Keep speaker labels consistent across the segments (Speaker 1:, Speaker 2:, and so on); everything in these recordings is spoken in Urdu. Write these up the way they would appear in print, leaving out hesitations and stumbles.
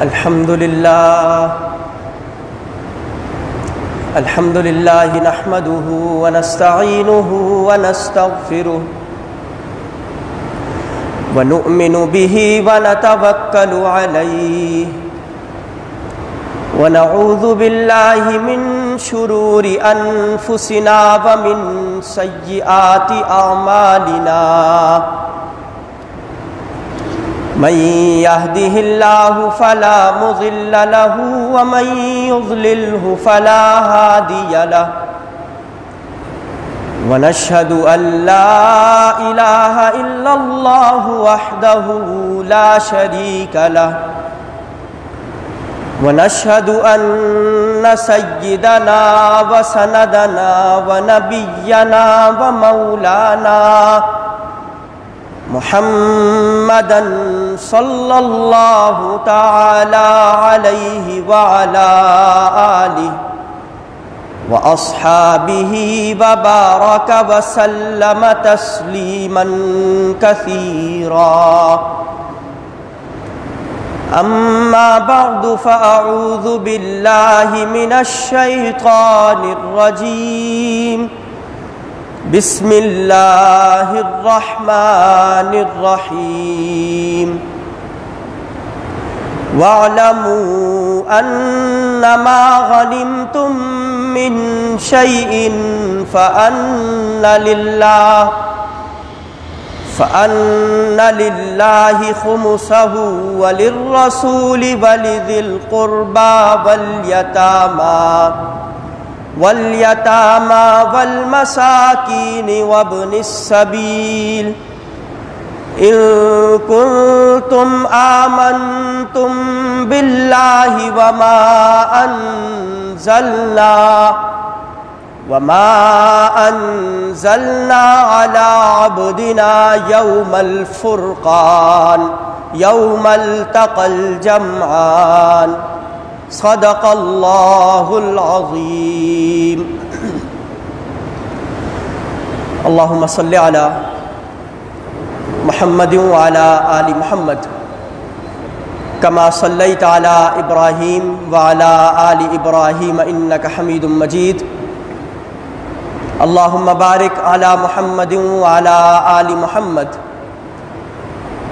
Speaker 1: الحمد لله نحمده ونستعينه ونستغفره ونؤمن به ونتوكل عليه ونعوذ بالله من شرور أنفسنا ومن سيئات أعمالنا من يهده الله فلا مضل له ومن يضلله فلا هادي له ونشهد أن لا إله إلا الله وحده لا شريك له ونشهد أن سيدنا وسندنا ونبينا ومولانا محمدًا صلى الله تعالى عليه وعلى آله وأصحابه وبارك وسلم تسليمًا كثيرا أما بعد فأعوذ بالله من الشيطان الرجيم بسم الله الرحمن الرحيم واعلموا أنما غنمتم من شيء فأن لله خمسه وللرسول ولذي القربى واليتامى والمساكين وابن السبيل إن كنتم آمنتم بالله وما أنزلنا على عبدنا يوم الفرقان يوم التقى الجمعان صدق الله العظيم اللهم صل على محمد وعلى آل محمد كما صليت على إبراهيم وعلى آل إبراهيم إنك حميد مجيد اللهم بارك على محمد وعلى آل محمد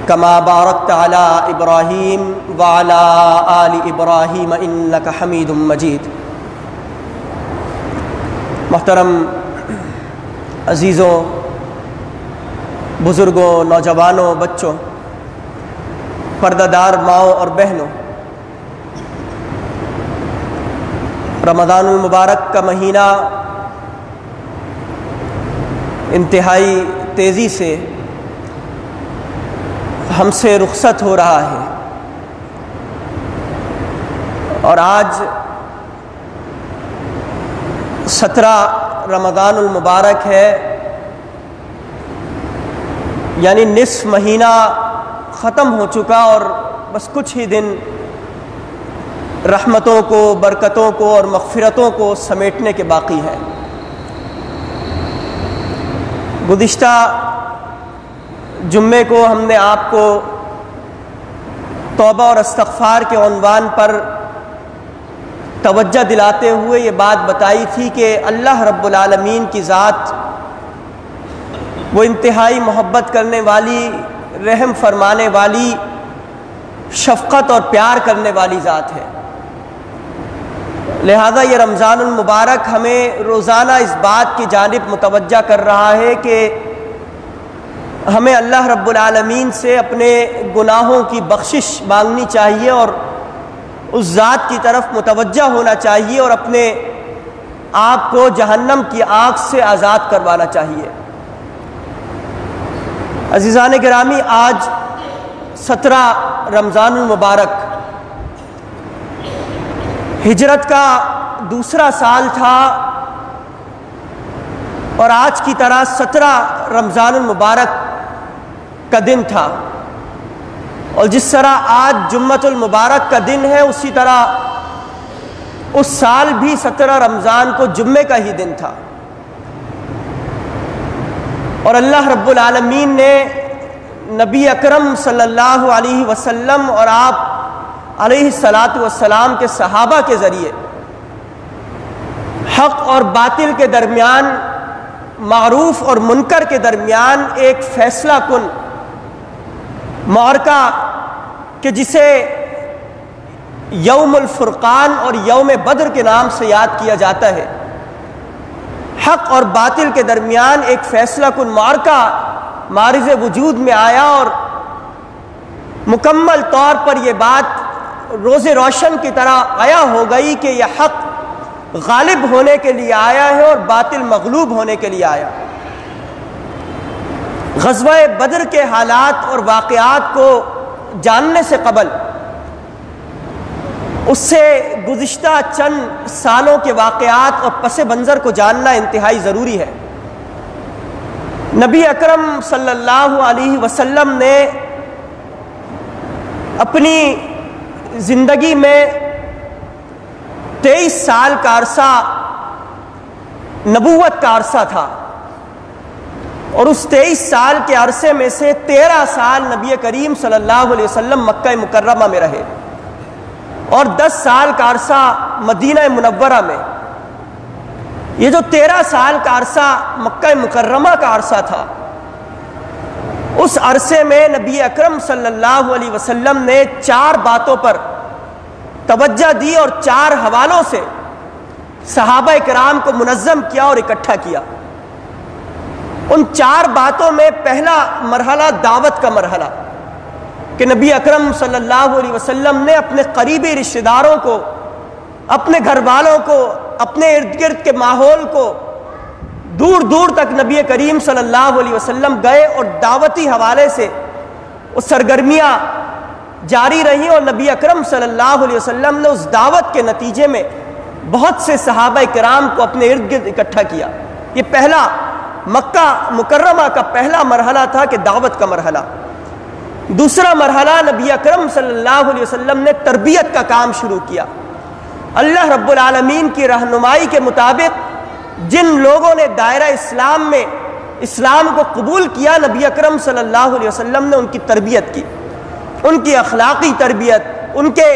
Speaker 1: كما باركت على إبراهيم وعلى آل إبراهيم إنك حميد مجيد محترم عزیزوں، بزرگوں، نوجوانوں، بچوں، پردہ دار ماؤں اور بہنوں، رمضان المبارک کا مہینہ انتہائی تیزی سے ہم سے رخصت ہو رہا ہے، اور آج 17 رمضان المبارک ہے، یعنی نصف مہینہ ختم ہو چکا اور بس کچھ ہی دن رحمتوں کو، برکتوں کو اور مغفرتوں کو سمیٹنے کے باقی ہیں۔ گزشتہ جمعے کو ہم نے آپ کو توبہ اور استغفار کے عنوان پر توجہ دلاتے ہوئے یہ بات بتائی تھی کہ اللہ رب العالمین کی ذات وہ انتہائی محبت کرنے والی، رحم فرمانے والی، شفقت اور پیار کرنے والی ذات ہے، لہذا یہ رمضان المبارک ہمیں روزانہ اس بات کی جانب متوجہ کر رہا ہے کہ ہمیں اللہ رب العالمین سے اپنے گناہوں کی بخشش مانگنی چاہیے اور اس ذات کی طرف متوجہ ہونا چاہیے اور اپنے آپ کو جہنم کی آگ سے آزاد کروانا چاہیے۔ عزیزان گرامی، آج 17 رمضان المبارک ہجرت کا دوسرا سال تھا، اور آج کی طرح 17 رمضان المبارک کا دن تھا، اور جس طرح آج جمعۃ المبارک کا دن ہے اسی طرح اس سال بھی 17 رمضان کو جمعے کا ہی دن تھا، اور اللہ رب العالمین نے نبی اکرم صلی اللہ علیہ وسلم اور آپ علیہ الصلاۃ والسلام کے صحابہ کے ذریعے حق اور باطل کے درمیان، معروف اور منکر کے درمیان ایک فیصلہ کن معرکہ کہ جسے یوم الفرقان اور یوم بدر کے نام سے یاد کیا جاتا ہے، حق اور باطل کے درمیان ایک فیصلہ کن معرکہ معرض وجود میں آیا، اور مکمل طور پر یہ بات روز روشن کی طرح عیا ہو گئی کہ یہ حق غالب ہونے کے لیے آیا ہے اور باطل مغلوب ہونے کے لیے آیا۔ غزوہ بدر کے حالات اور واقعات کو جاننے سے قبل اس سے گزشتہ چند سالوں کے واقعات اور پس منظر کو جاننا انتہائی ضروری ہے۔ نبی اکرم صلی اللہ علیہ وسلم نے اپنی زندگی میں 23 سال کا عرصہ نبوت کا عرصہ تھا، اور اس 23 سال کے عرصے میں سے 13 سال نبی کریم صلی اللہ علیہ وسلم مکہ مکرمہ میں رہے، اور 10 سال کا عرصہ مدینہ منورہ میں۔ یہ جو 13 سال کا عرصہ مکہ مکرمہ کا عرصہ تھا، اس عرصے میں نبی اکرم صلی اللہ علیہ وسلم نے 4 باتوں پر توجہ دی اور 4 حوالوں سے صحابہ کرام کو منظم کیا اور اکٹھا کیا۔ ان 4 باتوں میں پہلا مرحلہ دعوت کا مرحلہ، کہ نبی اکرم صلی اللہ علیہ وسلم نے اپنے قریبی رشتہ داروں کو، اپنے گھر والوں کو، اپنے ارد گرد کے ماحول کو، دور دور تک نبی کریم صلی اللہ علیہ وسلم گئے، اور دعوتی حوالے سے وہ سرگرمیاں جاری رہیں، اور نبی اکرم صلی اللہ علیہ وسلم نے اس دعوت کے نتیجے میں بہت سے صحابہ کرام کو اپنے ارد گرد اکٹھا کیا۔ یہ پہلا مکہ مکرمہ کا پہلا مرحلہ تھا کہ دعوت کا مرحلہ۔ دوسرا مرحلہ نبی اکرم صلی اللہ علیہ وسلم نے تربیت کا کام شروع کیا۔ اللہ رب العالمین کی رہنمائی کے مطابق جن لوگوں نے دائرہ اسلام میں اسلام کو قبول کیا، نبی اکرم صلی اللہ علیہ وسلم نے ان کی تربیت کی، ان کی اخلاقی تربیت، ان کے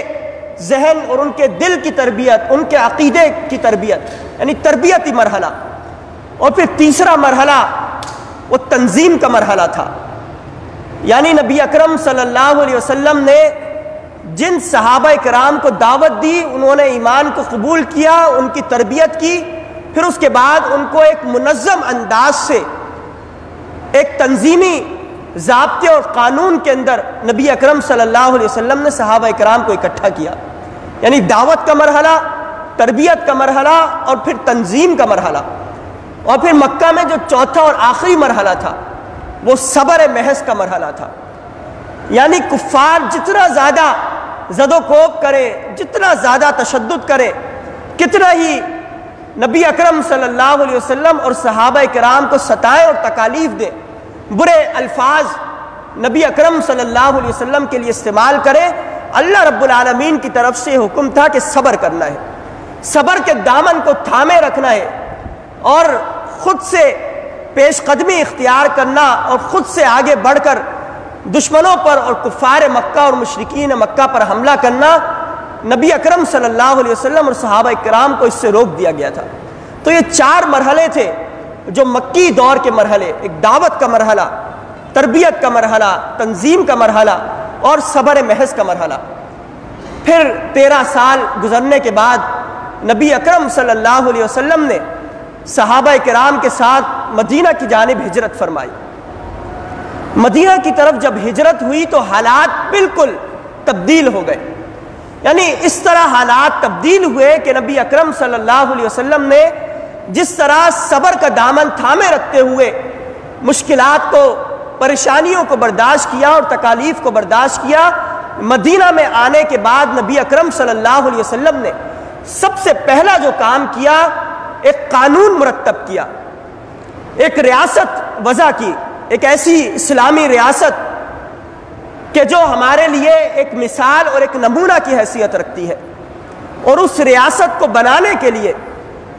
Speaker 1: ذہن اور ان کے دل کی تربیت، ان کے عقیدے کی تربیت، یعنی تربیتی مرحلہ۔ اور پھر تیسرا مرحلہ وہ تنظیم کا مرحلہ تھا، یعنی نبی اکرم صلی اللہ علیہ وسلم نے جن صحابہ کرام کو دعوت دی، انہوں نے ایمان کو قبول کیا، ان کی تربیت کی، پھر اس کے بعد ان کو ایک منظم انداز سے ایک تنظیمی ضابطے اور قانون کے اندر نبی اکرم صلی اللہ علیہ وسلم نے صحابہ کرام کو اکٹھا کیا۔ یعنی دعوت کا مرحلہ، تربیت کا مرحلہ، اور پھر تنظیم کا مرحلہ۔ اور پھر مکہ میں جو چوتھا اور آخری مرحلہ تھا وہ صبر محض کا مرحلہ تھا، یعنی کفار جتنا زیادہ زد و کوب کرے، جتنا زیادہ تشدد کرے، کتنا ہی نبی اکرم صلی اللہ علیہ وسلم اور صحابہ کرام کو ستائیں اور تکالیف دیں، برے الفاظ نبی اکرم صلی اللہ علیہ وسلم کے لیے استعمال کرے، اللہ رب العالمین کی طرف سے حکم تھا کہ صبر کرنا ہے، صبر کے دامن کو تھامے رکھنا ہے، اور خود سے پیش قدمی اختیار کرنا، اور خود سے آگے بڑھ کر دشمنوں پر اور کفار مکہ اور مشرکین مکہ پر حملہ کرنا نبی اکرم صلی اللہ علیہ وسلم اور صحابہ کرام کو اس سے روک دیا گیا تھا۔ تو یہ 4 مرحلے تھے جو مکی دور کے مرحلے، ایک دعوت کا مرحلہ، تربیت کا مرحلہ، تنظیم کا مرحلہ، اور صبر محض کا مرحلہ۔ پھر 13 سال گزرنے کے بعد نبی اکرم صلی اللہ علیہ وسلم نے صحابہ کرام کے ساتھ مدینہ کی جانب ہجرت فرمائی۔ مدینہ کی طرف جب ہجرت ہوئی تو حالات بالکل تبدیل ہو گئے، یعنی اس طرح حالات تبدیل ہوئے کہ نبی اکرم صلی اللہ علیہ وسلم نے جس طرح صبر کا دامن تھامے رکھتے ہوئے مشکلات کو، پریشانیوں کو برداشت کیا اور تکالیف کو برداشت کیا، مدینہ میں آنے کے بعد نبی اکرم صلی اللہ علیہ وسلم نے سب سے پہلا جو کام کیا، ایک قانون مرتب کیا، ایک ریاست وضع کی، ایک ایسی اسلامی ریاست کہ جو ہمارے لیے ایک مثال اور ایک نمونہ کی حیثیت رکھتی ہے۔ اور اس ریاست کو بنانے کے لیے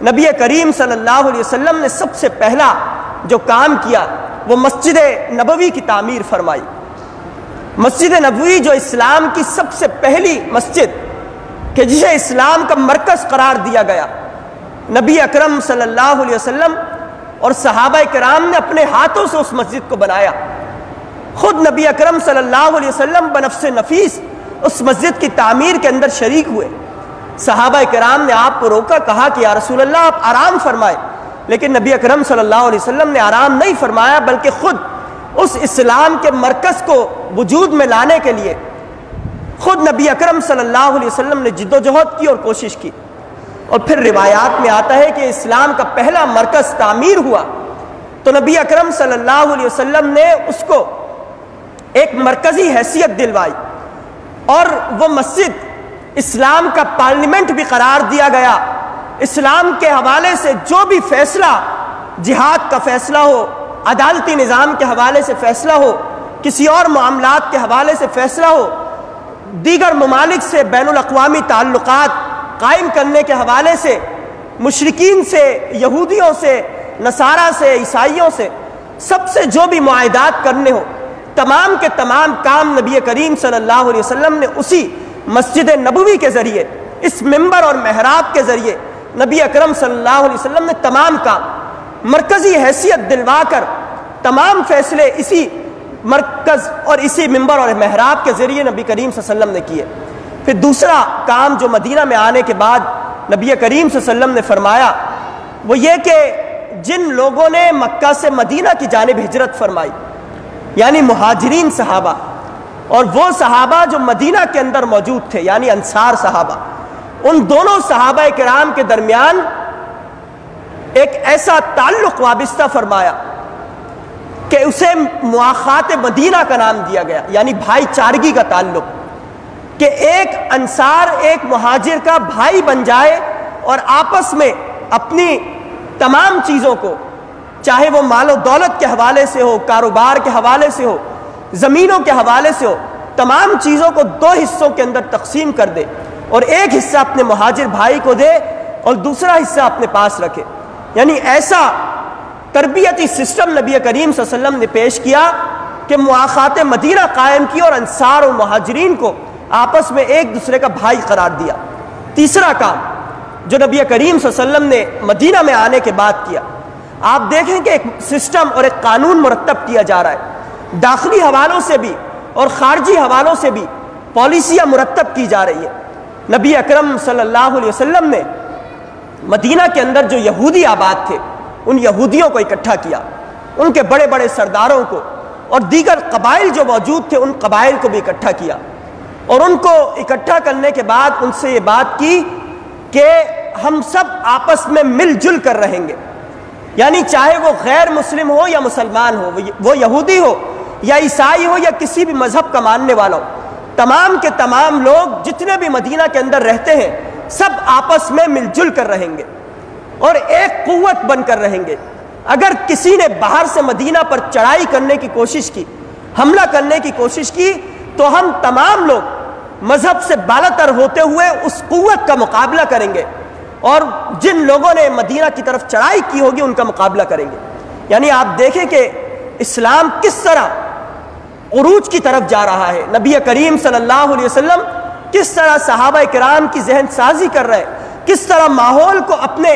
Speaker 1: نبی کریم صلی اللہ علیہ وسلم نے سب سے پہلا جو کام کیا وہ مسجد نبوی کی تعمیر فرمائی۔ مسجد نبوی جو اسلام کی سب سے پہلی مسجد کہ جسے اسلام کا مرکز قرار دیا گیا، نبی اکرم صلی اللہ علیہ وسلم اور صحابہ کرام نے اپنے ہاتھوں سے اس مسجد کو بنایا۔ خود نبی اکرم صلی اللہ علیہ وسلم بنفس نفیس اس مسجد کی تعمیر کے اندر شریک ہوئے۔ صحابہ کرام نے آپ کو روکا، کہا کہ یا رسول اللہ آپ آرام فرمائے، لیکن نبی اکرم صلی اللہ علیہ وسلم نے آرام نہیں فرمایا، بلکہ خود اس اسلام کے مرکز کو وجود میں لانے کے لیے خود نبی اکرم صلی اللہ علیہ وسلم نے جد و جہد کی اور کوشش کی۔ اور پھر روایات میں آتا ہے کہ اسلام کا پہلا مرکز تعمیر ہوا تو نبی اکرم صلی اللہ علیہ وسلم نے اس کو ایک مرکزی حیثیت دلوائی، اور وہ مسجد اسلام کا پارلیمنٹ بھی قرار دیا گیا۔ اسلام کے حوالے سے جو بھی فیصلہ، جہاد کا فیصلہ ہو، عدالتی نظام کے حوالے سے فیصلہ ہو، کسی اور معاملات کے حوالے سے فیصلہ ہو، دیگر ممالک سے بین الاقوامی تعلقات قائم کرنے کے حوالے سے، مشرکین سے، یہودیوں سے، نصارہ سے، عیسائیوں سے، سب سے جو بھی معاہدات کرنے ہو، تمام کے تمام کام نبی کریم صلی اللہ علیہ وسلم نے اسی مسجد نبوی کے ذریعے، اس منبر اور محراب کے ذریعے نبی اکرم صلی اللہ علیہ وسلم نے تمام کام مرکزی حیثیت دلوا کر تمام فیصلے اسی مرکز اور اسی منبر اور محراب کے ذریعے نبی کریم صلی اللہ علیہ وسلم نے کیے۔ پھر دوسرا کام جو مدینہ میں آنے کے بعد نبی کریم صلی اللہ علیہ وسلم نے فرمایا وہ یہ کہ جن لوگوں نے مکہ سے مدینہ کی جانب ہجرت فرمائی، یعنی مہاجرین صحابہ، اور وہ صحابہ جو مدینہ کے اندر موجود تھے یعنی انصار صحابہ، ان دونوں صحابہ کرام کے درمیان ایک ایسا تعلق وابستہ فرمایا کہ اسے مواخات مدینہ کا نام دیا گیا، یعنی بھائی چارگی کا تعلق، کہ ایک انصار ایک مہاجر کا بھائی بن جائے اور آپس میں اپنی تمام چیزوں کو، چاہے وہ مال و دولت کے حوالے سے ہو، کاروبار کے حوالے سے ہو، زمینوں کے حوالے سے ہو، تمام چیزوں کو دو حصوں کے اندر تقسیم کر دے اور ایک حصہ اپنے مہاجر بھائی کو دے اور دوسرا حصہ اپنے پاس رکھے۔ یعنی ایسا تربیتی سسٹم نبی کریم صلی اللہ علیہ وسلم نے پیش کیا کہ مواخات مدینہ قائم کی اور انصار اور مہاجرین کو آپس میں ایک دوسرے کا بھائی قرار دیا۔ تیسرا کام جو نبی کریم صلی اللہ علیہ وسلم نے مدینہ میں آنے کے بعد کیا، آپ دیکھیں کہ ایک سسٹم اور ایک قانون مرتب کیا جا رہا ہے، داخلی حوالوں سے بھی اور خارجی حوالوں سے بھی پالیسیاں مرتب کی جا رہی ہے۔ نبی اکرم صلی اللہ علیہ وسلم نے مدینہ کے اندر جو یہودی آباد تھے ان یہودیوں کو اکٹھا کیا، ان کے بڑے بڑے سرداروں کو اور دیگر قبائل جو موجود تھے ان قبائل کو بھی اکٹھا کیا، اور ان کو اکٹھا کرنے کے بعد ان سے یہ بات کی کہ ہم سب آپس میں مل جل کر رہیں گے، یعنی چاہے وہ غیر مسلم ہو یا مسلمان ہو، وہ یہودی ہو یا عیسائی ہو یا کسی بھی مذہب کا ماننے والا ہو، تمام کے تمام لوگ جتنے بھی مدینہ کے اندر رہتے ہیں سب آپس میں مل جل کر رہیں گے اور ایک قوت بن کر رہیں گے۔ اگر کسی نے باہر سے مدینہ پر چڑھائی کرنے کی کوشش کی، حملہ کرنے کی کوشش کی، تو ہم تمام لوگ مذہب سے بالاتر ہوتے ہوئے اس قوت کا مقابلہ کریں گے اور جن لوگوں نے مدینہ کی طرف چڑھائی کی ہوگی ان کا مقابلہ کریں گے۔ یعنی آپ دیکھیں کہ اسلام کس طرح عروج کی طرف جا رہا ہے، نبی کریم صلی اللہ علیہ وسلم کس طرح صحابہ کرام کی ذہن سازی کر رہے ہیں، کس طرح ماحول کو، اپنے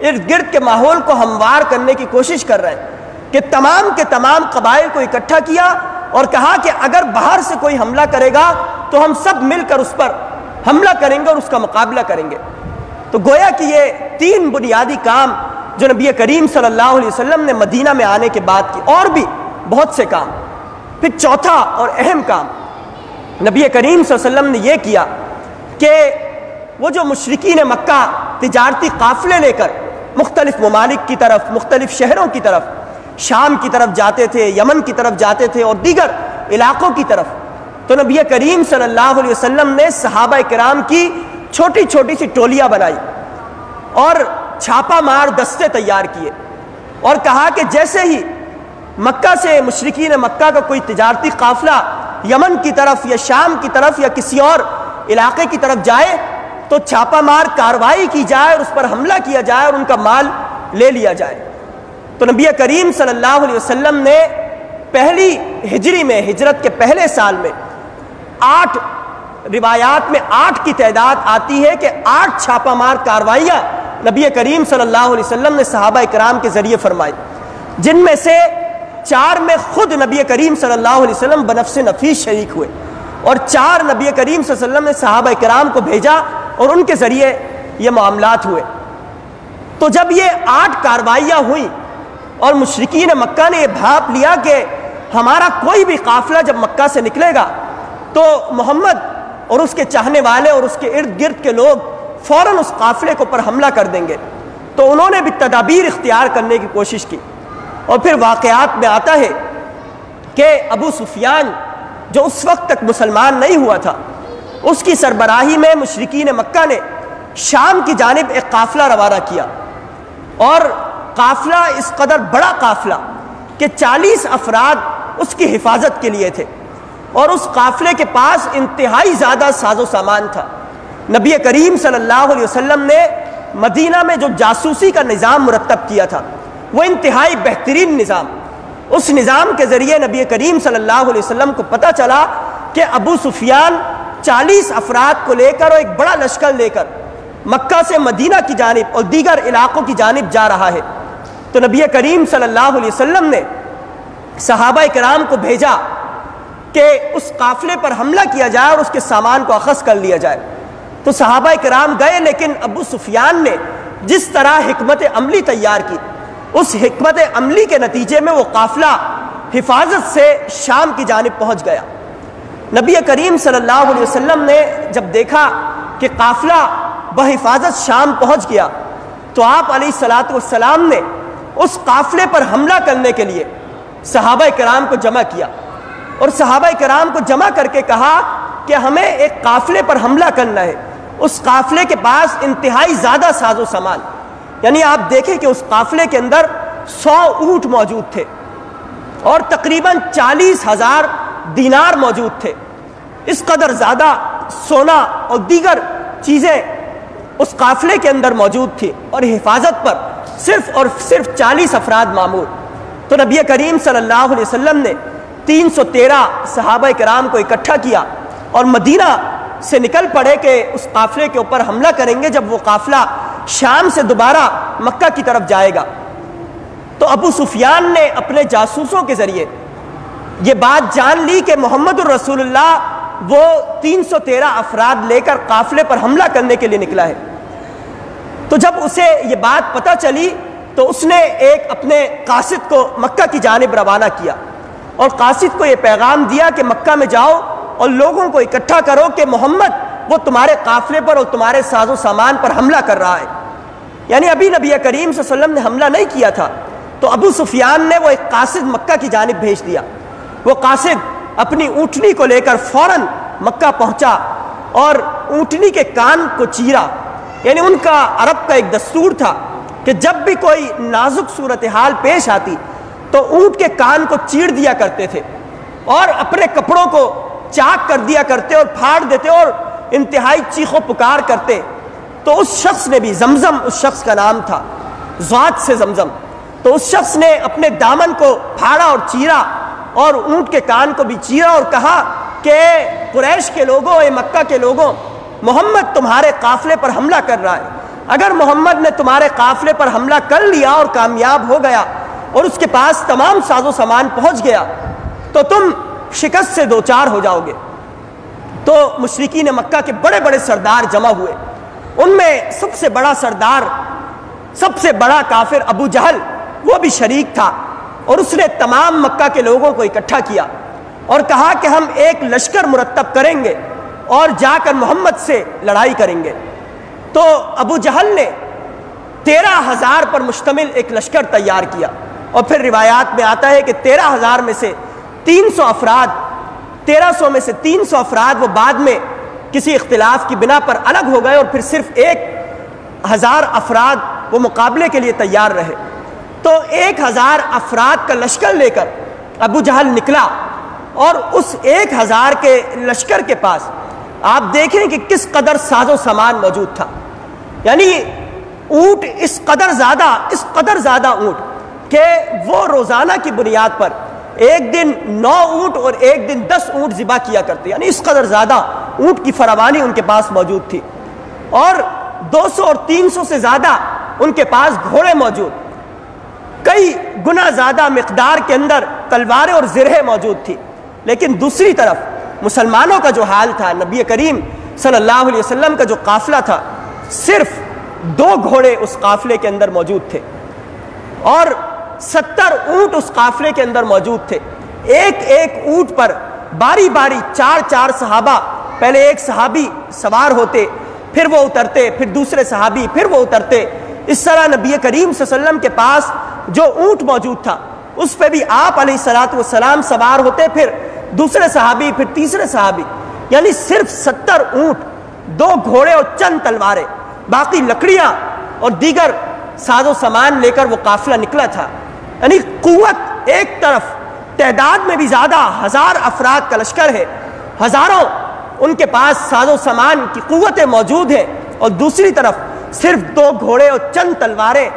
Speaker 1: ارد گرد کے ماحول کو ہموار کرنے کی کوشش کر رہے ہیں کہ تمام کے تمام قبائل کو اکٹھا کیا اور کہا کہ اگر باہر سے کوئی حملہ کرے گا تو ہم سب مل کر اس پر حملہ کریں گے اور اس کا مقابلہ کریں گے۔ تو گویا کہ یہ تین بنیادی کام جو نبی کریم صلی اللہ علیہ وسلم نے مدینہ میں آنے کے بعد کی، اور بھی بہت سے کام۔ پھر چوتھا اور اہم کام نبی کریم صلی اللہ علیہ وسلم نے یہ کیا کہ وہ جو مشرکین مکہ تجارتی قافلے لے کر مختلف ممالک کی طرف، مختلف شہروں کی طرف، شام کی طرف جاتے تھے، یمن کی طرف جاتے تھے اور دیگر علاقوں کی طرف، تو نبی کریم صلی اللہ علیہ وسلم نے صحابہ کرام کی چھوٹی چھوٹی سی ٹولیاں بنائی اور چھاپا مار دستے تیار کیے اور کہا کہ جیسے ہی مکہ سے مشرکین مکہ کا کوئی تجارتی قافلہ یمن کی طرف یا شام کی طرف یا کسی اور علاقے کی طرف جائے تو چھاپا مار کارروائی کی جائے اور اس پر حملہ کیا جائے اور ان کا مال لے لیا جائے۔ تو نبی کریم صلی اللہ علیہ وسلم نے پہلی ہجری میں، ہجرت کے پہلے سال میں 8 روایات میں 8 کی تعداد آتی ہے کہ 8 چھاپہ مار کارروائیاں نبی کریم صلی اللہ علیہ وسلم نے صحابہ کرام کے ذریعے فرمائی، جن میں سے 4 میں خود نبی کریم صلی اللہ علیہ وسلم بنفس نفیس شریک ہوئے، اور 4 نبی کریم صلی اللہ علیہ وسلم نے صحابہ کرام کو بھیجا اور ان کے ذریعے یہ معاملات ہوئے۔ تو جب یہ 8 کارروائیاں ہوئیں اور مشرکین مکہ نے یہ بھاپ لیا کہ ہمارا کوئی بھی قافلہ جب مکہ سے نکلے گا تو محمد اور اس کے چاہنے والے اور اس کے ارد گرد کے لوگ فوراً اس قافلے کو پر حملہ کر دیں گے، تو انہوں نے بھی تدابیر اختیار کرنے کی کوشش کی۔ اور پھر واقعات میں آتا ہے کہ ابو سفیان جو اس وقت تک مسلمان نہیں ہوا تھا، اس کی سربراہی میں مشرکین مکہ نے شام کی جانب ایک قافلہ روانہ کیا، اور قافلہ اس قدر بڑا قافلہ کہ 40 افراد اس کی حفاظت کے لیے تھے، اور اس قافلے کے پاس انتہائی زیادہ ساز و سامان تھا۔ نبی کریم صلی اللہ علیہ وسلم نے مدینہ میں جو جاسوسی کا نظام مرتب کیا تھا وہ انتہائی بہترین نظام، اس نظام کے ذریعے نبی کریم صلی اللہ علیہ وسلم کو پتہ چلا کہ ابو سفیان 40 افراد کو لے کر اور ایک بڑا لشکر لے کر مکہ سے مدینہ کی جانب اور دیگر علاقوں کی جانب جا رہا ہے۔ تو نبی کریم صلی اللہ علیہ وسلم نے صحابہ کرام کو بھیجا کہ اس قافلے پر حملہ کیا جائے اور اس کے سامان کو اخذ کر لیا جائے۔ تو صحابہ کرام گئے، لیکن ابو سفیان نے جس طرح حکمت عملی تیار کی، اس حکمت عملی کے نتیجے میں وہ قافلہ حفاظت سے شام کی جانب پہنچ گیا۔ نبی کریم صلی اللہ علیہ وسلم نے جب دیکھا کہ قافلہ بحفاظت شام پہنچ گیا تو آپ علیہ الصلاۃ والسلام نے اس قافلے پر حملہ کرنے کے لیے صحابہ کرام کو جمع کیا، اور صحابہ کرام کو جمع کر کے کہا کہ ہمیں ایک قافلے پر حملہ کرنا ہے۔ اس قافلے کے پاس انتہائی زیادہ ساز و سامان، یعنی آپ دیکھیں کہ اس قافلے کے اندر 100 اونٹ موجود تھے اور تقریباً 40,000 دینار موجود تھے۔ اس قدر زیادہ سونا اور دیگر چیزیں اس قافلے کے اندر موجود تھی، اور حفاظت پر صرف اور صرف 40 افراد معمور۔ تو نبی کریم صلی اللہ علیہ وسلم نے 313 صحابہ کرام کو اکٹھا کیا اور مدینہ سے نکل پڑے کہ اس قافلے کے اوپر حملہ کریں گے جب وہ قافلہ شام سے دوبارہ مکہ کی طرف جائے گا۔ تو ابو سفیان نے اپنے جاسوسوں کے ذریعے یہ بات جان لی کہ محمد الرسول اللہ وہ 313 افراد لے کر قافلے پر حملہ کرنے کے لیے نکلا ہے۔ تو جب اسے یہ بات پتہ چلی تو اس نے ایک اپنے قاصد کو مکہ کی جانب روانہ کیا، اور قاصد کو یہ پیغام دیا کہ مکہ میں جاؤ اور لوگوں کو اکٹھا کرو کہ محمد وہ تمہارے قافلے پر اور تمہارے ساز و سامان پر حملہ کر رہا ہے۔ یعنی ابھی نبی کریم صلی اللہ علیہ وسلم نے حملہ نہیں کیا تھا، تو ابو سفیان نے وہ ایک قاصد مکہ کی جانب بھیج دیا۔ وہ قاصد اپنی اونٹنی کو لے کر فوراً مکہ پہنچا اور اونٹنی کے کان کو چیرا۔ یعنی ان کا عرب کا ایک دستور تھا کہ جب بھی کوئی نازک صورتحال پیش آتی تو اونٹ کے کان کو چیر دیا کرتے تھے اور اپنے کپڑوں کو چاک کر دیا کرتے اور پھاڑ دیتے اور انتہائی چیخ و پکار کرتے۔ تو اس شخص نے بھی، زمزم اس شخص کا نام تھا، ذات سے زمزم، تو اس شخص نے اپنے دامن کو پھاڑا اور چیرا اور اونٹ کے کان کو بھی چیرا اور کہا کہ قریش کے لوگوں، اے مکہ کے لوگوں، محمد تمہارے قافلے پر حملہ کر رہا ہے۔ اگر محمد نے تمہارے قافلے پر حملہ کر لیا اور کامیاب ہو گیا اور اس کے پاس تمام ساز و سامان پہنچ گیا تو تم شکست سے دوچار ہو جاؤ گے۔ تو مشرکین مکہ کے بڑے بڑے سردار جمع ہوئے، ان میں سب سے بڑا سردار، سب سے بڑا کافر ابو جہل وہ بھی شریک تھا، اور اس نے تمام مکہ کے لوگوں کو اکٹھا کیا اور کہا کہ ہم ایک لشکر مرتب کریں گے اور جا کر محمد سے لڑائی کریں گے۔ تو ابو جہل نے 13,000 پر مشتمل ایک لشکر تیار کیا، اور پھر روایات میں آتا ہے کہ 13,000 میں سے 300 افراد، 1300 میں سے 300 افراد وہ بعد میں کسی اختلاف کی بنا پر الگ ہو گئے، اور پھر صرف 1,000 افراد وہ مقابلے کے لیے تیار رہے۔ تو 1,000 افراد کا لشکر لے کر ابو جہل نکلا، اور اس 1,000 کے لشکر کے پاس آپ دیکھیں کہ کس قدر ساز و سامان موجود تھا۔ یعنی اونٹ اس قدر زیادہ اونٹ کہ وہ روزانہ کی بنیاد پر ایک دن 9 اونٹ اور ایک دن 10 اونٹ ذبح کیا کرتے، یعنی اس قدر زیادہ اونٹ کی فراوانی ان کے پاس موجود تھی، اور 200 اور 300 سے زیادہ ان کے پاس گھوڑے موجود، کئی گنا زیادہ مقدار کے اندر تلواریں اور زرہیں موجود تھی۔ لیکن دوسری طرف مسلمانوں کا جو حال تھا، نبی کریم صلی اللہ علیہ وسلم کا جو قافلہ تھا، صرف 2 گھوڑے اس قافلے کے اندر موجود تھے اور 70 اونٹ اس قافلے کے اندر موجود تھے۔ ایک ایک اونٹ پر باری باری 4 صحابہ، پہلے ایک صحابی سوار ہوتے، پھر وہ اترتے، پھر دوسرے صحابی، پھر وہ اترتے۔ اس طرح نبی کریم صلی اللہ علیہ وسلم کے پاس جو اونٹ موجود تھا اس پہ بھی آپ علیہ الصلوۃ والسلام سوار ہوتے، پھر دوسرے صحابی، پھر تیسرے صحابی، یعنی صرف 70 اونٹ، 2 گھوڑے اور چند تلواریں، باقی لکڑیاں اور دیگر ساز و سامان لے کر وہ قافلہ نکلا تھا۔ یعنی قوت ایک طرف تعداد میں بھی زیادہ 1000 افراد کا لشکر ہے، ہزاروں ان کے پاس ساز و سامان کی قوتیں موجود ہیں، اور دوسری طرف صرف 2 گھوڑے اور چند تلواریں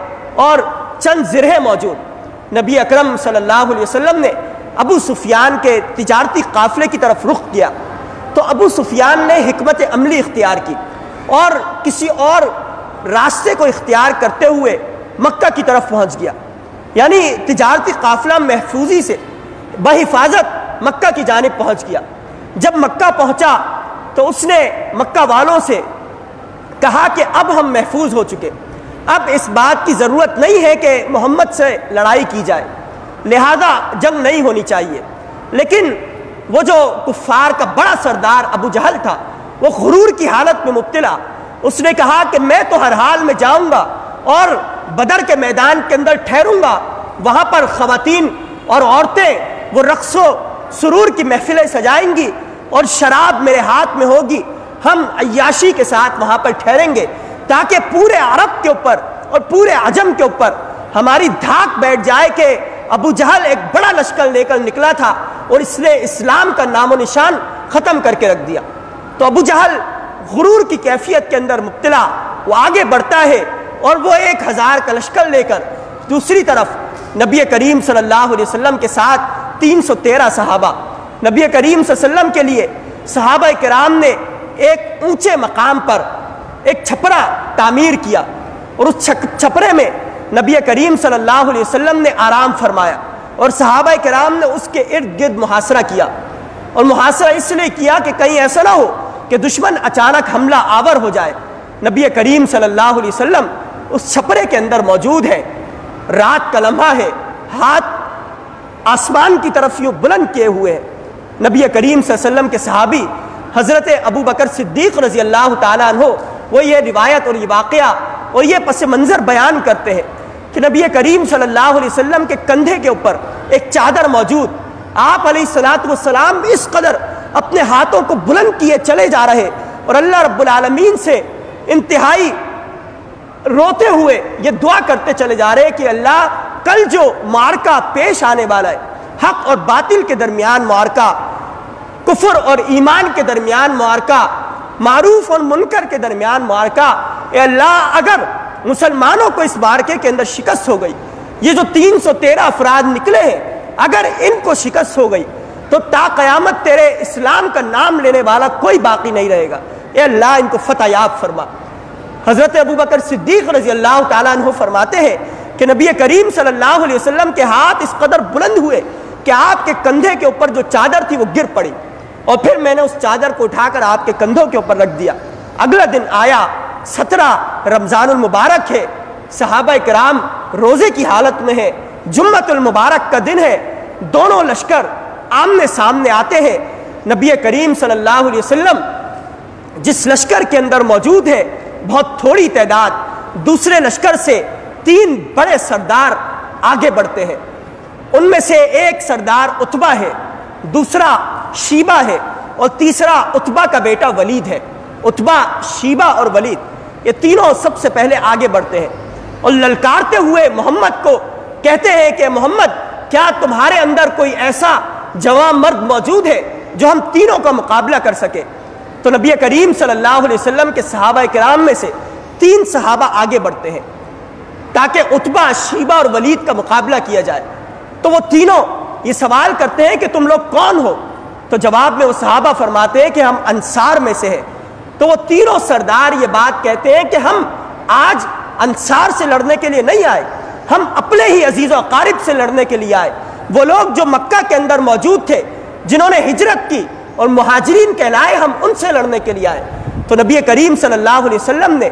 Speaker 1: اور چند زرہیں موجود۔ نبی اکرم صلی اللہ علیہ وسلم نے ابو سفیان کے تجارتی قافلے کی طرف رخ کیا تو ابو سفیان نے حکمت عملی اختیار کی اور کسی اور راستے کو اختیار کرتے ہوئے مکہ کی طرف پہنچ گیا، یعنی تجارتی قافلہ محفوظی سے بحفاظت مکہ کی جانب پہنچ گیا۔ جب مکہ پہنچا تو اس نے مکہ والوں سے کہا کہ اب ہم محفوظ ہو چکے، اب اس بات کی ضرورت نہیں ہے کہ محمد سے لڑائی کی جائے، لہذا جنگ نہیں ہونی چاہیے۔ لیکن وہ جو کفار کا بڑا سردار ابو جہل تھا، وہ غرور کی حالت میں مبتلا، اس نے کہا کہ میں تو ہر حال میں جاؤں گا اور بدر کے میدان کے اندر ٹھہروں گا، وہاں پر خواتین اور عورتیں وہ رقص و سرور کی محفلیں سجائیں گی اور شراب میرے ہاتھ میں ہوگی، ہم عیاشی کے ساتھ وہاں پر ٹھہریں گے تاکہ پورے عرب کے اوپر اور پورے عجم کے اوپر ہماری دھاک بیٹھ جائے کہ ابو جہل ایک بڑا لشکر لے کر نکلا تھا اور اس نے اسلام کا نام و نشان ختم کر کے رکھ دیا۔ تو ابو جہل غرور کی کیفیت کے اندر مبتلا، وہ آگے بڑھتا ہے اور وہ 1000 کا لشکر لے کر، دوسری طرف نبی کریم صلی اللہ علیہ وسلم کے ساتھ 313 صحابہ، نبی کریم صلی اللہ علیہ وسلم کے لیے صحابہ کرام نے ایک اونچے مقام پر ایک چھپرا تعمیر کیا اور اس چھپرے میں نبی کریم صلی اللہ علیہ وسلم نے آرام فرمایا اور صحابہ کرام نے اس کے ارد گرد محاصرہ کیا، اور محاصرہ اس لیے کیا کہ کہیں ایسا نہ ہو کہ دشمن اچانک حملہ آور ہو جائے۔ نبی کریم صلی اللہ علیہ وسلم اس چھپرے کے اندر موجود ہے، رات کا لمحہ ہے، ہاتھ آسمان کی طرف یوں بلند کیے ہوئے ہیں۔ نبی کریم صلی اللہ علیہ وسلم کے صحابی حضرت ابو بکر صدیق رضی اللہ تعالیٰ عنہ وہ یہ روایت اور یہ واقعہ اور یہ پس منظر بیان کرتے ہیں کہ نبی کریم صلی اللہ علیہ وسلم کے کندھے کے اوپر ایک چادر موجود، آپ علیہ الصلوۃ والسلام اس قدر اپنے ہاتھوں کو بلند کیے چلے جا رہے اور اللہ رب العالمین سے انتہائی روتے ہوئے یہ دعا کرتے چلے جا رہے کہ اللہ کل جو معرکہ پیش آنے والا ہے، حق اور باطل کے درمیان معرکہ، کفر اور ایمان کے درمیان معرکہ، معروف اور منکر کے درمیان معرکہ، اے اللہ اگر مسلمانوں کو اس معرکے کے اندر شکست ہو گئی، یہ جو 313 افراد نکلے ہیں اگر ان کو شکست ہو گئی تو تا قیامت تیرے اسلام کا نام لینے والا کوئی باقی نہیں رہے گا، اے اللہ ان کو فتح یاب فرما۔ حضرت ابو بکر صدیق رضی اللہ تعالیٰ عنہ فرماتے ہیں کہ نبی کریم صلی اللہ علیہ وسلم کے ہاتھ اس قدر بلند ہوئے کہ آپ کے کندھے کے اوپر جو چادر تھی وہ گر پڑی، اور پھر میں نے اس چادر کو اٹھا کر آپ کے کندھوں کے اوپر رکھ دیا۔ اگلا دن آیا، 17 رمضان المبارک ہے، صحابہ کرام روزے کی حالت میں ہے، جمعۃ المبارک کا دن ہے، دونوں لشکر آمنے سامنے آتے ہیں۔ نبی کریم صلی اللہ علیہ وسلم جس لشکر کے اندر موجود ہے بہت تھوڑی تعداد، دوسرے لشکر سے 3 بڑے سردار آگے بڑھتے ہیں، ان میں سے ایک سردار عتبہ ہے، دوسرا شیبہ ہے اور تیسرا عتبہ کا بیٹا ولید ہے۔ عتبہ، شیبہ اور ولید یہ تینوں سب سے پہلے آگے بڑھتے ہیں اور للکارتے ہوئے محمد کو کہتے ہیں کہ محمد کیا تمہارے اندر کوئی ایسا جوان مرد موجود ہے جو ہم تینوں کا مقابلہ کر سکے؟ تو نبی کریم صلی اللہ علیہ وسلم کے صحابہ کرام میں سے 3 صحابہ آگے بڑھتے ہیں تاکہ عتبہ، شیبہ اور ولید کا مقابلہ کیا جائے۔ تو وہ تینوں یہ سوال کرتے ہیں کہ تم لوگ کون ہو؟ تو جواب میں وہ صحابہ فرماتے ہیں کہ ہم انصار میں سے ہیں۔ تو وہ تینوں سردار یہ بات کہتے ہیں کہ ہم آج انصار سے لڑنے کے لیے نہیں آئے، ہم اپنے ہی عزیز و اقارب سے لڑنے کے لیے آئے، وہ لوگ جو مکہ کے اندر موجود تھے، جنہوں نے ہجرت کی اور مہاجرین کہلائے، ہم ان سے لڑنے کے لیے آئے۔ تو نبی کریم صلی اللہ علیہ وسلم نے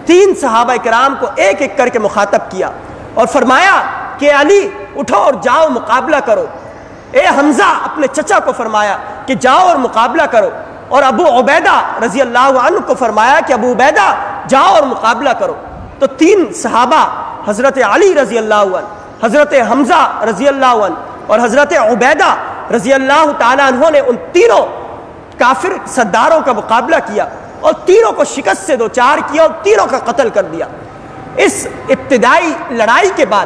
Speaker 1: 3 صحابہ کرام کو ایک ایک کر کے مخاطب کیا اور فرمایا کہ علی اٹھو اور جاؤ مقابلہ کرو، اے حمزہ اپنے چچا کو فرمایا کہ جاؤ اور مقابلہ کرو، اور ابو عبیدہ رضی اللہ عنہ کو فرمایا کہ ابو عبیدہ جاؤ اور مقابلہ کرو۔ تو 3 صحابہ حضرت علی رضی اللہ عنہ، حضرت حمزہ رضی اللہ عنہ اور حضرت عبیدہ رضی اللہ تعالیٰ عنہ نے ان تینوں کافر سرداروں کا مقابلہ کیا اور تینوں کو شکست سے دوچار کیا اور تینوں کا قتل کر دیا۔ اس ابتدائی لڑائی کے بعد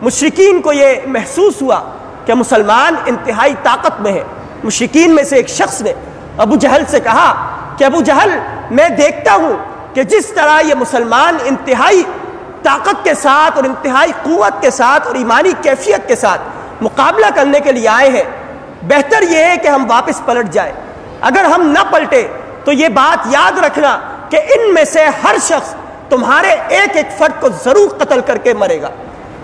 Speaker 1: مشرکین کو یہ محسوس ہوا کہ مسلمان انتہائی طاقت میں ہے۔ مشرکین میں سے ایک شخص نے ابو جہل سے کہا کہ ابو جہل، میں دیکھتا ہوں کہ جس طرح یہ مسلمان انتہائی طاقت کے ساتھ اور انتہائی قوت کے ساتھ اور ایمانی کیفیت کے ساتھ مقابلہ کرنے کے لیے آئے ہیں، بہتر یہ ہے کہ ہم واپس پلٹ جائیں۔ اگر ہم نہ پلٹے تو یہ بات یاد رکھنا کہ ان میں سے ہر شخص تمہارے ایک ایک فرد کو ضرور قتل کر کے مرے گا۔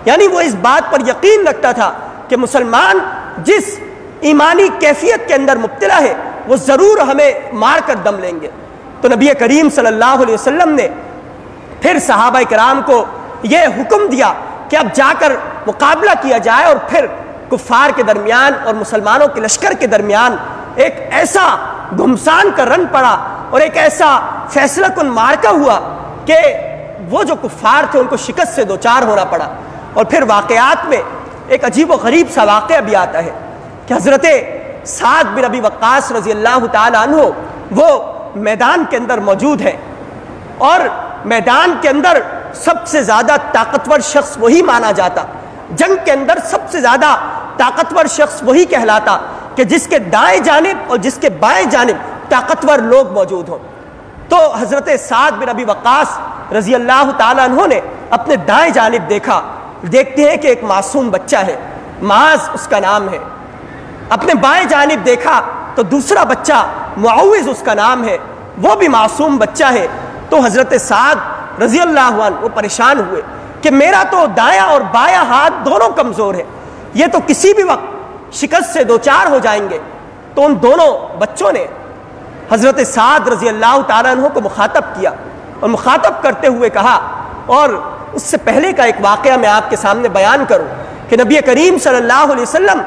Speaker 1: یعنی وہ اس بات پر یقین رکھتا تھا کہ مسلمان جس ایمانی کیفیت کے اندر مبتلا ہے وہ ضرور ہمیں مار کر دم لیں گے۔ تو نبی کریم صلی اللہ علیہ وسلم نے پھر صحابہ کرام کو یہ حکم دیا کہ اب جا کر مقابلہ کیا جائے، اور پھر کفار کے درمیان اور مسلمانوں کے لشکر کے درمیان ایک ایسا گھمسان کا رن پڑا اور ایک ایسا فیصلہ کن معرکہ ہوا کہ وہ جو کفار تھے ان کو شکست سے دوچار ہونا پڑا۔ اور پھر واقعات میں ایک عجیب و غریب سا واقعہ بھی آتا ہے کہ حضرت سعد بن ابی وقاص رضی اللہ تعالی عنہ وہ میدان کے اندر موجود ہیں، اور میدان کے اندر سب سے زیادہ طاقتور شخص وہی مانا جاتا، جنگ کے اندر سب سے زیادہ طاقتور شخص وہی کہلاتا کہ جس کے دائیں جانب اور جس کے بائیں جانب طاقتور لوگ موجود ہوں۔ تو حضرت سعد بن ابی وقاص رضی اللہ تعالیٰ عنہ نے اپنے دائیں جانب دیکھا، دیکھتے ہیں کہ ایک معصوم بچہ ہے، معاذ اس کا نام ہے۔ اپنے بائیں جانب دیکھا تو دوسرا بچہ معوذ اس کا نام ہے، وہ بھی معصوم بچہ ہے۔ تو حضرت سعد رضی اللہ عنہ وہ پریشان ہوئے کہ میرا تو دایاں اور بایاں ہاتھ دونوں کمزور ہے، یہ تو کسی بھی وقت شکست سے دوچار ہو جائیں گے۔ تو ان دونوں بچوں نے حضرت سعد رضی اللہ تعالیٰ عنہ کو مخاطب کیا اور مخاطب کرتے ہوئے کہا، اور اس سے پہلے کا ایک واقعہ میں آپ کے سامنے بیان کروں کہ نبی کریم صلی اللہ علیہ وسلم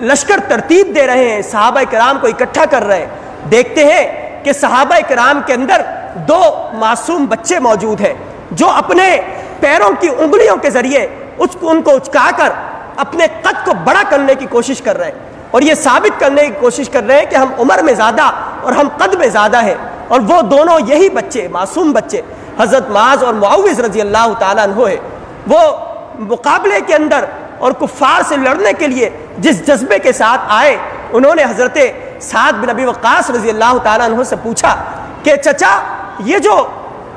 Speaker 1: لشکر ترتیب دے رہے ہیں، صحابہ کرام کو اکٹھا کر رہے ہیں، دیکھتے ہیں کہ صحابہ کرام کے اندر 2 معصوم بچے موجود ہیں جو اپنے پیروں کی انگلیوں کے ذریعے ان کو اچکا کر اپنے قد کو بڑا کرنے کی کوشش کر رہے ہیں، اور یہ ثابت کرنے کی کوشش کر رہے ہیں کہ ہم عمر میں زیادہ اور ہم قد میں زیادہ ہیں۔ اور وہ دونوں یہی بچے، معصوم بچے، حضرت معاذ اور معوذ رضی اللہ تعالیٰ عنہ ہے۔ وہ مقابلے کے اندر اور کفار سے لڑنے کے لیے جس جذبے کے ساتھ آئے، انہوں نے حضرت سعد بن ابی وقاص رضی اللہ تعالیٰ عنہ سے پوچھا کہ چچا، یہ جو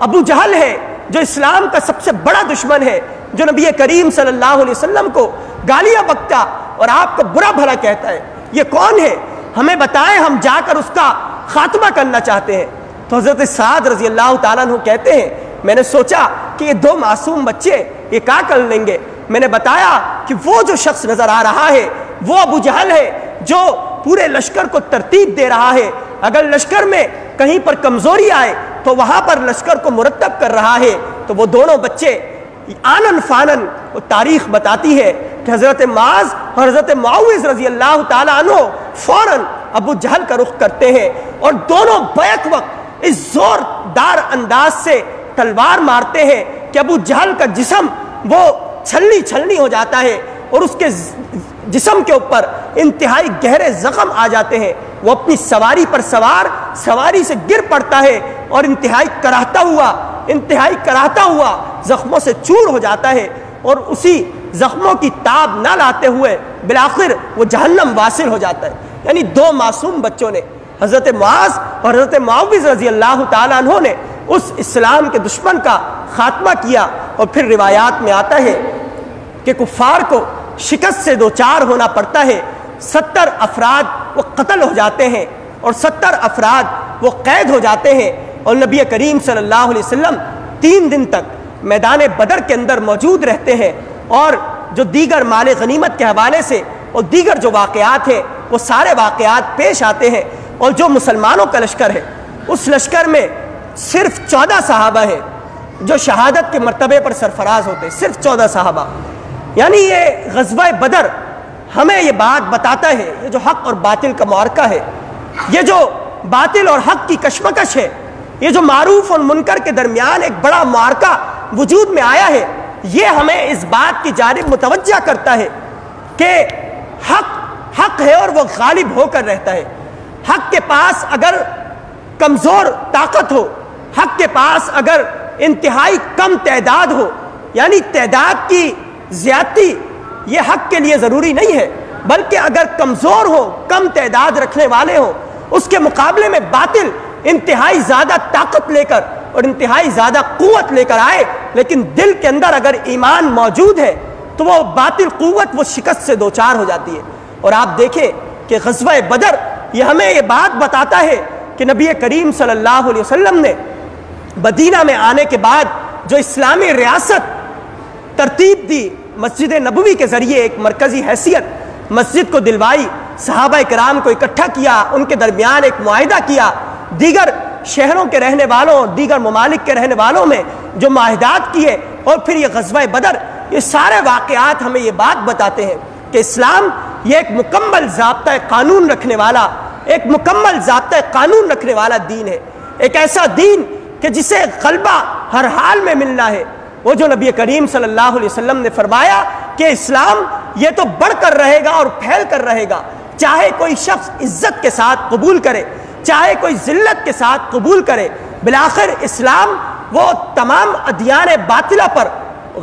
Speaker 1: ابو جہل ہے، جو اسلام کا سب سے بڑا دشمن ہے، جو نبی کریم صلی اللہ علیہ وسلم کو گالیاں بکتا اور آپ کو برا بھلا کہتا ہے، یہ کون ہے؟ ہمیں بتائیں، ہم جا کر اس کا خاتمہ کرنا چاہتے ہیں۔ تو حضرت سعد رضی اللہ تعالیٰ عنہ کہتے ہیں، میں نے سوچا کہ یہ 2 معصوم بچے یہ کیا کر لیں گے؟ میں نے بتایا کہ وہ جو شخص نظر آ رہا ہے وہ ابو جہل ہے، جو پورے لشکر کو ترتیب دے رہا ہے، اگر لشکر میں کہیں پر کمزوری آئے تو وہاں پر لشکر کو مرتب کر رہا ہے۔ تو وہ دونوں بچے آنن فانن وہ تاریخ بتاتی ہے کہ حضرت معاذ اور حضرت معوذ رضی اللہ تعالیٰ عنہ فوراً ابو جہل کا رخ کرتے ہیں، اور دونوں بیک وقت اس زوردار انداز سے تلوار مارتے ہیں کہ ابو جہل کا جسم وہ چھلنی چھلنی ہو جاتا ہے، اور اس کے جسم کے اوپر انتہائی گہرے زخم آ جاتے ہیں۔ وہ اپنی سواری پر سواری سے گر پڑتا ہے اور انتہائی کراہتا ہوا زخموں سے چور ہو جاتا ہے، اور اسی زخموں کی تاب نہ لاتے ہوئے بالآخر وہ جہنم واصل ہو جاتا ہے۔ یعنی 2 معصوم بچوں نے، حضرت معاذ اور حضرت معوذ رضی اللہ تعالیٰ عنہ نے اس اسلام کے دشمن کا خاتمہ کیا۔ اور پھر روایات میں آتا ہے کہ کفار کو شکست سے دوچار ہونا پڑتا ہے، 70 افراد وہ قتل ہو جاتے ہیں اور 70 افراد وہ قید ہو جاتے ہیں، اور نبی کریم صلی اللہ علیہ وسلم 3 دن تک میدان بدر کے اندر موجود رہتے ہیں، اور جو دیگر مال غنیمت کے حوالے سے اور دیگر جو واقعات ہیں وہ سارے واقعات پیش آتے ہیں، اور جو مسلمانوں کا لشکر ہے اس لشکر میں صرف 14 صحابہ ہیں جو شہادت کے مرتبے پر سرفراز ہوتے ہیں، صرف 14 صحابہ۔ یعنی یہ غزوہ بدر ہمیں یہ بات بتاتا ہے، یہ جو حق اور باطل کا معرکہ ہے، یہ جو باطل اور حق کی کشمکش ہے، یہ جو معروف اور منکر کے درمیان ایک بڑا معرکہ وجود میں آیا ہے، یہ ہمیں اس بات کی جانب متوجہ کرتا ہے کہ حق ہے اور وہ غالب ہو کر رہتا ہے۔ حق کے پاس اگر کمزور طاقت ہو، حق کے پاس اگر انتہائی کم تعداد ہو، یعنی تعداد کی زیادتی یہ حق کے لیے ضروری نہیں ہے، بلکہ اگر کمزور ہو، کم تعداد رکھنے والے ہوں، اس کے مقابلے میں باطل انتہائی زیادہ طاقت لے کر اور انتہائی زیادہ قوت لے کر آئے، لیکن دل کے اندر اگر ایمان موجود ہے تو وہ باطل قوت وہ شکست سے دوچار ہو جاتی ہے۔ اور آپ دیکھیں کہ غزوہ بدر یہ ہمیں یہ بات بتاتا ہے کہ نبی کریم صلی اللہ علیہ وسلم نے مدینہ میں آنے کے بعد جو اسلامی ریاست ترتیب دی، مسجد نبوی کے ذریعے ایک مرکزی حیثیت مسجد کو دلوائی، صحابہ کرام کو اکٹھا کیا، ان کے درمیان ایک معاہدہ کیا، دیگر شہروں کے رہنے والوں اور دیگر ممالک کے رہنے والوں میں جو معاہدات کیے، اور پھر یہ غزوہ بدر، یہ سارے واقعات ہمیں یہ بات بتاتے ہیں کہ اسلام یہ ایک مکمل ضابطہ قانون رکھنے والا، ایک مکمل ضابطہ قانون رکھنے والا دین ہے، ایک ایسا دین کہ جسے غلبہ ہر حال میں ملنا ہے۔ وہ جو نبی کریم صلی اللہ علیہ وسلم نے فرمایا کہ اسلام یہ تو بڑھ کر رہے گا اور پھیل کر رہے گا، چاہے کوئی شخص عزت کے ساتھ قبول کرے، چاہے کوئی ذلت کے ساتھ قبول کرے، بالآخر اسلام وہ تمام ادیان باطلہ پر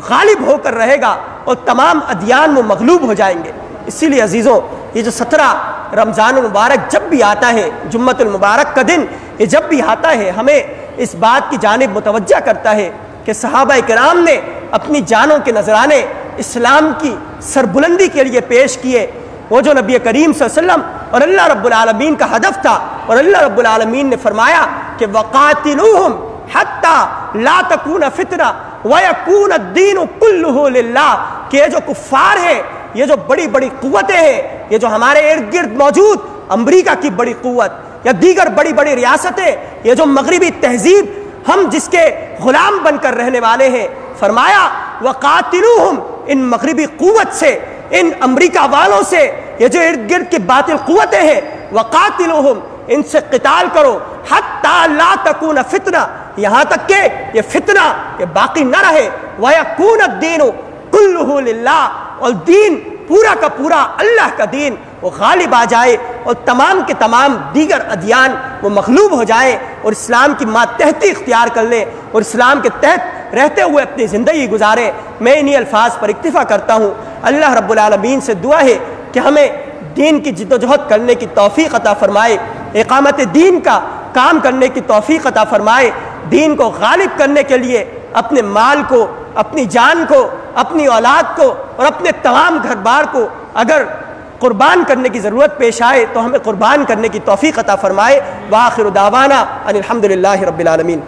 Speaker 1: غالب ہو کر رہے گا اور تمام ادیان وہ مغلوب ہو جائیں گے۔ اسی لیے عزیزوں، یہ جو 17 رمضان المبارک جب بھی آتا ہے، جمعۃ المبارک کا دن یہ جب بھی آتا ہے، ہمیں اس بات کی جانب متوجہ کرتا ہے کہ صحابہ کرام نے اپنی جانوں کے نذرانے اسلام کی سربلندی کے لیے پیش کیے۔ وہ جو نبی کریم صلی اللہ علیہ وسلم اور اللہ رب العالمین کا ہدف تھا، اور اللہ رب العالمین نے فرمایا کہ وَقَاتِلُوهُمْ حَتَّى لَا تَكُونَ فِتْنَةٌ وَيَكُونَ الدِّينُ كُلُّهُ لِلَّهِ، کہ یہ جو کفار ہیں، یہ جو بڑی بڑی قوتیں ہیں، یہ جو ہمارے ارد گرد موجود امریکہ کی بڑی قوت یا دیگر بڑی بڑی ریاستیں، یہ جو مغربی تہذیب ہم جس کے غلام بن کر رہنے والے ہیں، فرمایا وَقَاتِلُوهُمْ، ان مغربی قوت سے، ان امریکہ والوں سے، یہ جو ارد گرد کی باطل قوتیں ہیں، وَقَاتِلُوهُمْ، ان سے قتال کرو، حَتَّى لَا تَكُونَ فِتْنَةٌ، یہاں تک کہ یہ فتنہ یہ باقی نہ رہے، وَيَكُونَ الدِّينُ كُلُّهُ لِلَّهِ، اور دین پورا کا پورا اللہ کا دین وہ غالب آ جائے، اور تمام کے تمام دیگر ادیان وہ مغلوب ہو جائے، اور اسلام کی ماتحتی اختیار کر لیں اور اسلام کے تحت رہتے ہوئے اپنی زندگی گزارے۔ میں انہی الفاظ پر اکتفا کرتا ہوں۔ اللہ رب العالمین سے دعا ہے کہ ہمیں دین کی جد و جہد کرنے کی توفیق عطا فرمائے، اقامت دین کا کام کرنے کی توفیق عطا فرمائے، دین کو غالب کرنے کے لیے اپنے مال کو، اپنی جان کو، اپنی اولاد کو اور اپنے تمام گھر بار کو اگر قربان کرنے کی ضرورت پیش آئے تو ہمیں قربان کرنے کی توفیق عطا فرمائے۔ وآخر دعوانا ان الحمدللہ رب العالمین۔